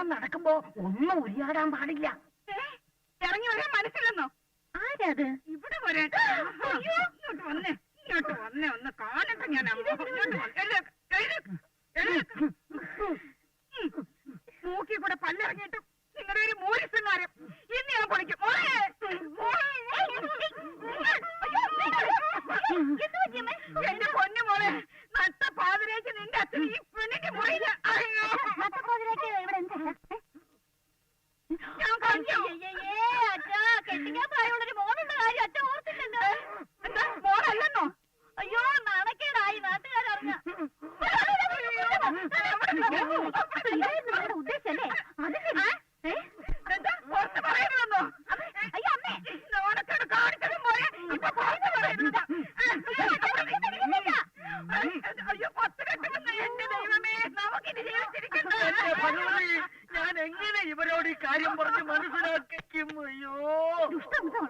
നടക്കുമ്പോ ഒന്നും ഉരിയാടാൻ പാടില്ല. ഇറങ്ങി വരാൻ മനസ്സിലെന്നോ? ആരത്? ഇവിടെ വരട്ടെ. ഇങ്ങോട്ട് വന്നേ, ഇങ്ങോട്ട് വന്നേ, ഒന്ന് കാണട്ടെ ഞാൻ. മൂക്കി കൂടെ പല്ലിറങ്ങിയിട്ടും നിങ്ങളുടെ ഒരു മൂരിസങ്ങാരം ഇന്ന് ഞാൻ പൊളിക്കും. എന്റെ പൊന്നു മോളെ, നട്ട പാതിരേക്ക് നിന്റെ അച്ഛൻ ഈ പെണ്ണിന്റെ മുറിയില്ല. ഞാൻ കഴിഞ്ഞു. കെട്ടിക്കാൻ പ്രായമുള്ളൊരു മോനുള്ള കാര്യം അച്ഛൻ ഓർത്തില്ലല്ലോ. എന്താ മോളല്ലെന്നോ? അയ്യോ നാണക്കേടായി നാട്ടുകാരറിഞ്ഞ. ഉദ്ദേശല്ലേ? എന്താ പുറത്ത് പറയരുതെന്നോ? അയ്യോ അമ്മേ, നാണക്കേട് കാണിച്ചതും പോലെ ഇപ്പൊ പുറത്ത് പറയുന്നത്. അയ്യോ 10 കെട്ടുമെന്ന്. എന്റെ ദൈവമേ, നമുക്കിനി ജീവിച്ചിരിക്കണ്ട. ഞാൻ എങ്ങനെ ഇവരോട് ഈ കാര്യം പറഞ്ഞ് മനസ്സിലാക്കിക്കും? അയ്യോ.